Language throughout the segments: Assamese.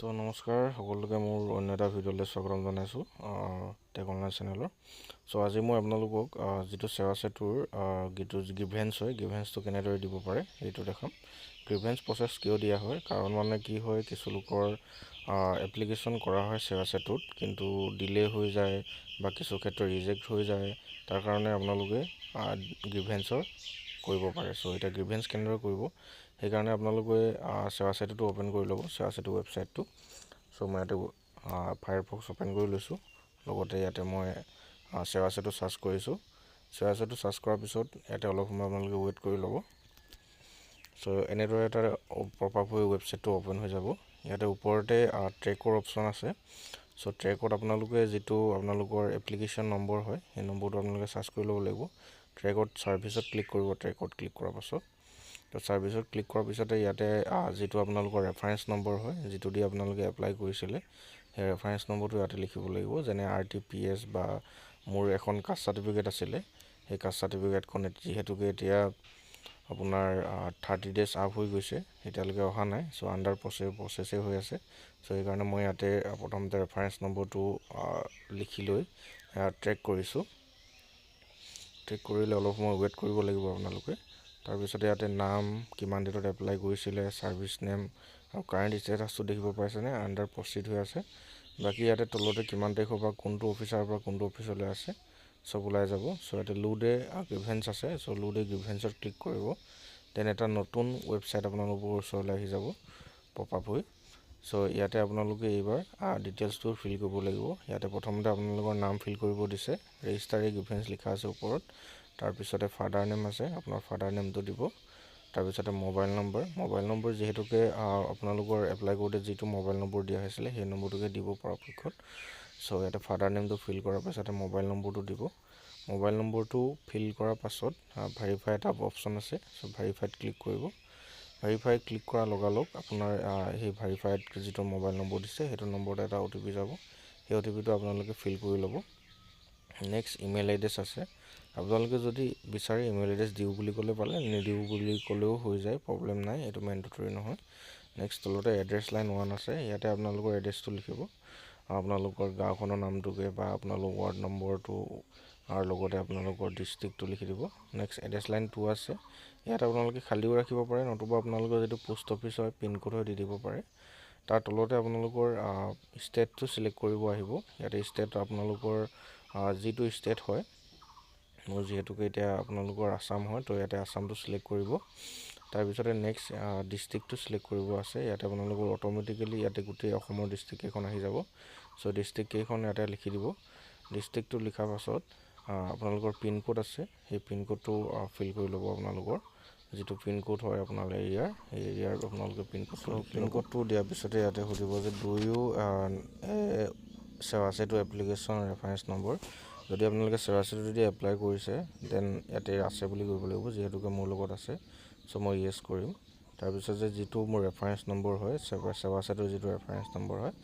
তো নমস্কাৰ সকলোকে মোৰ অন্য এটা ভিডিঅ'লৈ স্বাগতম জনাইছোঁ টেক অনলাইন চেনেলৰ। চ' আজি মই আপোনালোকক যিটো সেৱা সেতুৰ গ্ৰিভেন্স হয়, গ্ৰিভেন্সটো কেনেদৰে দিব পাৰে সেইটো দেখাম। গ্ৰিভেন্স প্ৰচেছ কিয় দিয়া হয়, কাৰণ মানে কি হয়, কিছু লোকৰ এপ্লিকেশ্যন কৰা হয় সেৱা সেতুত, কিন্তু ডিলে হৈ যায় বা কিছু ক্ষেত্ৰত ৰিজেক্ট হৈ যায়। তাৰ কাৰণে আপোনালোকে গ্ৰিভেন্সৰ কৰিব পাৰে। চ' এতিয়া গ্ৰিভেন্স কেনেদৰে কৰিব, সেইকাৰণে আপোনালোকে সেৱা সেতুটো অ'পেন কৰি ল'ব, সেৱা সেতু ৱেবছাইটটো। চ' মই ইয়াতে ফায়াৰফক্স অ'পেন কৰি লৈছোঁ, লগতে ইয়াতে মই সেৱা সেতু চাৰ্চ কৰিছোঁ। সেৱা সেতু চাৰ্চ কৰাৰ পিছত ইয়াতে অলপ সময় আপোনালোকে ৱেইট কৰি ল'ব। চ' এনেদৰে এটা পপআপ হৈ ৱেবছাইটটো অ'পেন হৈ যাব। ইয়াতে ওপৰতে ট্ৰেকৰ অপশ্যন আছে। চ' ট্ৰেকত আপোনালোকে যিটো আপোনালোকৰ এপ্লিকেশ্যন নম্বৰ হয়, সেই নম্বৰটো আপোনালোকে চাৰ্চ কৰি ল'ব লাগিব। ট্ৰেকত ছাৰ্ভিচত ক্লিক কৰিব। ট্ৰেকত ক্লিক কৰাৰ পাছত তো ছাৰ্ভিচত ক্লিক কৰাৰ পিছতে ইয়াতে যিটো আপোনালোকৰ ৰেফাৰেঞ্চ নম্বৰ হয়, যিটো দি আপোনালোকে এপ্লাই কৰিছিলে, সেই ৰেফাৰেঞ্চ নম্বৰটো ইয়াতে লিখিব লাগিব। যেনে RTPS বা মোৰ এখন কাষ্ট চাৰ্টিফিকেট আছিলে, সেই কাষ্ট চাৰ্টিফিকেটখন যিহেতুকে এতিয়া আপোনাৰ 30 days আপ হৈ গৈছে, এতিয়ালৈকে অহা নাই। চ' আণ্ডাৰ প্ৰচেছে হৈ আছে। চ' সেইকাৰণে মই ইয়াতে প্ৰথমতে ৰেফাৰেঞ্চ নম্বৰটো লিখি লৈ ট্ৰেক কৰিছোঁ। ট্ৰেক কৰিলে অলপ সময় ৱেইট কৰিব লাগিব আপোনালোকে। তাৰপিছতে ইয়াতে নাম, কিমান ডেটত এপ্লাই কৰিছিলে, ছাৰ্ভিচ নেম আৰু কাৰেণ্ট ষ্টেটাছটো দেখিব পাইছেনে, আণ্ডাৰ প্ৰচিড হৈ আছে। বাকী ইয়াতে তলতে কিমান তাৰিখৰ পৰা কোনটো অফিচাৰৰ পৰা কোনটো অফিচলৈ আছে চব ওলাই যাব। চ' ইয়াতে লোড এ গ্ৰিভেন্স আছে। চ' লোড এ গ্ৰিভেন্সত ক্লিক কৰিব। দেন এটা নতুন ৱেবছাইট আপোনালোকৰ ওচৰলৈ আহি যাব পপআপ হৈ। চ' ইয়াতে আপোনালোকে এইবাৰ ডিটেইলছটো ফিল কৰিব লাগিব। ইয়াতে প্ৰথমতে আপোনালোকৰ নাম ফিল কৰিব দিছে, ৰেজিষ্টাৰ এ গ্ৰিভেন্স লিখা আছে ওপৰত। তাৰপিছতে ফাদাৰ নেম আছে, আপোনাৰ ফাদাৰ নেমটো দিব। তাৰপিছতে মোবাইল নম্বৰ যিহেতুকে আপোনালোকৰ এপ্লাই কৰোঁতে যিটো মোবাইল নম্বৰ দিয়া হৈছিলে, সেই নম্বৰটোকে দিব পৰাপক্ষত। চ' ইয়াতে ফাদাৰ নেমটো ফিল কৰাৰ পাছতে মোবাইল নম্বৰটো দিব। মোবাইল নম্বৰটো ফিল কৰাৰ পাছত ভেৰিফাই এটা অপশ্যন আছে। চ' ভেৰিফাইড ক্লিক কৰিব। ভেৰিফাই ক্লিক কৰাৰ লগালগ আপোনাৰ সেই ভেৰিফাইড যিটো মোবাইল নম্বৰ দিছে, সেইটো নম্বৰত এটা OTP যাব। সেই OTPটো আপোনালোকে ফিল কৰি ল'ব। নেক্সট ইমেইল এড্ৰেছ আছে। আপোনালোকে যদি বিচাৰে ইমেইল এড্ৰেছ দিওঁ বুলি ক'লে পালে, নিদিওঁ বুলি ক'লেও হৈ যায়, প্ৰব্লেম নাই, এইটো মেণ্ডেটৰী নহয়। নেক্সট তলতে এড্ৰেছ লাইন 1 আছে। ইয়াতে আপোনালোকৰ এড্ৰেছটো লিখিব, আপোনালোকৰ গাঁওখনৰ নামটোকে বা আপোনালোকৰ ৱাৰ্ড নম্বৰটো আৰু লগতে আপোনালোকৰ ডিষ্ট্ৰিক্টটো লিখি দিব। নেক্সট এড্ৰেছ লাইন 2 আছে। ইয়াত আপোনালোকে খালীও ৰাখিব পাৰে, নতুবা আপোনালোকৰ যিটো পোষ্ট অফিচ হয়, পিনক'ড হয়, দি দিব পাৰে। তাৰ তলতে আপোনালোকৰ ষ্টেটটো চিলেক্ট কৰিব আহিব। ইয়াতে ষ্টেট আপোনালোকৰ যিটো ষ্টেট হয়, মোৰ যিহেতুকে এতিয়া আপোনালোকৰ আসাম হয়, তো ইয়াতে আসামটো চিলেক্ট কৰিব। তাৰপিছতে নেক্সট ডিষ্ট্ৰিক্টটো চিলেক্ট কৰিব আছে। ইয়াতে আপোনালোকৰ অট'মেটিকেলি ইয়াতে গোটেই অসমৰ ডিষ্ট্ৰিক্ট কেইখন আহি যাব। চ' ডিষ্ট্ৰিক্ট কেইখন ইয়াতে লিখি দিব। ডিষ্ট্ৰিক্টটো লিখাৰ পাছত আপোনালোকৰ পিনক'ড আছে, সেই পিনক'ডটো ফিল কৰি ল'ব। আপোনালোকৰ যিটো পিনক'ড হয় আপোনাৰ এৰিয়াৰ, সেই এৰিয়াৰ আপোনালোকে পিনক'ডটো দিয়াৰ পিছতে ইয়াতে সুধিব যে ডু ইউ সেৱা সেতু এপ্লিকেশ্যন ৰেফাৰেঞ্চ নম্বৰ। যদি আপোনালোকে সেৱা সেতু যদি এপ্লাই কৰিছে, দেন ইয়াতে আছে বুলি কৰিব লাগিব, যিহেতুকে মোৰ লগত আছে। চ' মই য়েছ কৰিম। তাৰপিছত যে যিটো মোৰ ৰেফাৰেঞ্চ নম্বৰ হয়, সেৱা সেতুৰ যিটো ৰেফাৰেঞ্চ নম্বৰ হয়,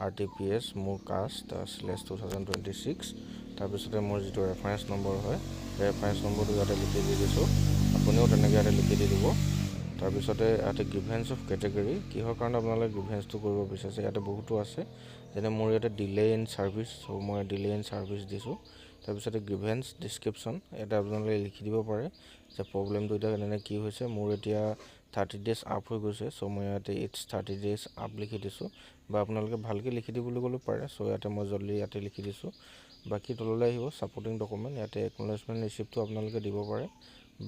RTPS মোৰ কাষ্ট /2026। তাৰপিছতে মোৰ যিটো ৰেফাৰেঞ্চ নম্বৰ হয়, সেই ৰেফাৰেঞ্চ নম্বৰটো ইয়াতে লিখি দি দিছোঁ। আপুনিও তেনেকৈ ইয়াতে লিখি দি দিব। তাৰপিছতে ইয়াতে গ্ৰিভেন্স অফ কেটেগৰী, কিহৰ কাৰণে আপোনালোকে গ্ৰিভেন্সটো কৰিব বিচাৰিছে, ইয়াতে বহুতো আছে। যেনে মোৰ ইয়াতে ডিলে ইন ছাৰ্ভিচ, চ' মই ডিলে ইন ছাৰ্ভিচ দিছোঁ। তাৰপিছতে গ্ৰিভেন্স ডিছক্ৰিপশ্যন, ইয়াতে আপোনালোকে লিখি দিব পাৰে যে প্ৰব্লেমটো এতিয়া কেনে কি হৈছে। মোৰ এতিয়া 30 days আপ হৈ গৈছে, চ' মই ইয়াতে ইটছ 30 days আপ লিখি দিছোঁ। বা আপোনালোকে ভালকৈ লিখি দিবলৈ ক'লেও পাৰে। চ' ইয়াতে মই জলদি ইয়াতে লিখি দিছোঁ। বাকী তললৈ আহিব ছাপৰ্টিং ডকুমেণ্ট, ইয়াতে একনলেজমেণ্ট ৰিচিপ্টটো আপোনালোকে দিব পাৰে।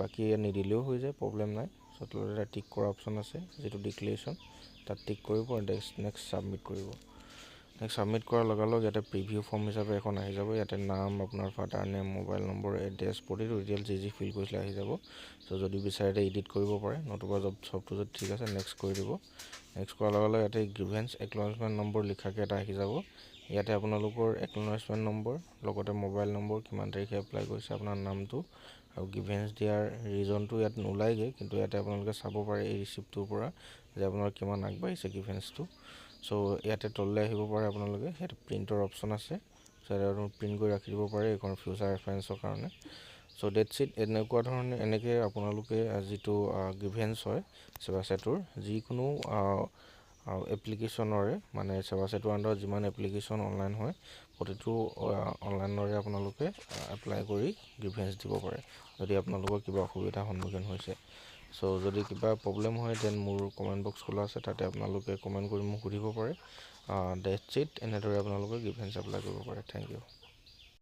বাকী ইয়াত নিদিলেও হৈ যায়, প্ৰব্লেম নাই। চ' তলতে এটা টিক কৰা অপশ্যন আছে, যিটো ডিক্লেৰেশ্যন, তাত টিক কৰিব আৰু নেক্সট ছাবমিট কৰিব। নেক্সট ছাবমিট কৰাৰ লগালগ ইয়াতে প্ৰিভিউ ফৰ্ম হিচাপে এখন আহি যাব। ইয়াতে নাম, আপোনাৰ father name, mobile number, address, প্ৰতিটো ডিটেইলছ যি ফিল কৰিছিলে আহি যাব। চ' যদি বিচাৰে এডিট কৰিব পাৰে, নতুবা চবটো যদি ঠিক আছে নেক্সট কৰি দিব। নেক্সট কৰাৰ লগে লগে ইয়াতে গ্ৰিভেন্স একনলেজমেণ্ট নম্বৰ লিখাকৈ এটা আহি যাব। ইয়াতে আপোনালোকৰ একনলেজমেণ্ট নম্বৰ, লগতে মোবাইল নম্বৰ, কিমান তাৰিখে এপ্লাই কৰিছে, আপোনাৰ নামটো আৰু গ্ৰিভেন্স দিয়াৰ ৰিজনটো ইয়াত নোলায়গৈ, কিন্তু ইয়াতে আপোনালোকে চাব পাৰে এই ৰিচিপ্টটোৰ পৰা যে আপোনাৰ কিমান আগবাঢ়িছে গ্ৰিভেন্সটো। চ' ইয়াতে তললৈ আহিব পাৰে আপোনালোকে, ইয়াতে প্ৰিণ্টৰ অপশ্যন আছে। চ' ইয়াতে প্ৰিণ্ট কৰি ৰাখি দিব পাৰে এইখন ফিউচাৰ ৰেফাৰেঞ্চৰ কাৰণে। চ' ডেটছ ইট। এনেকুৱা ধৰণে এনেকৈ আপোনালোকে যিটো গ্ৰিভেন্স হয় সেৱা সেতুৰ, যিকোনো আৰু এপ্লিকেশ্যনৰে মানে সেৱা সেতুৰ আণ্ডাৰত যিমান এপ্লিকেশ্যন অনলাইন হয় প্ৰতিটো অনলাইনৰে আপোনালোকে এপ্লাই কৰি গ্ৰিভেন্স দিব পাৰে যদি আপোনালোকৰ কিবা অসুবিধাৰ সন্মুখীন হৈছে। চ' যদি কিবা প্ৰব্লেম হয় দেন মোৰ কমেণ্ট বক্স খোলা আছে, তাতে আপোনালোকে কমেণ্ট কৰি মোক সুধিব পাৰে। ডেটছ ইট, এনেদৰে আপোনালোকে গ্ৰিভেন্স এপ্লাই কৰিব পাৰে। Thank U.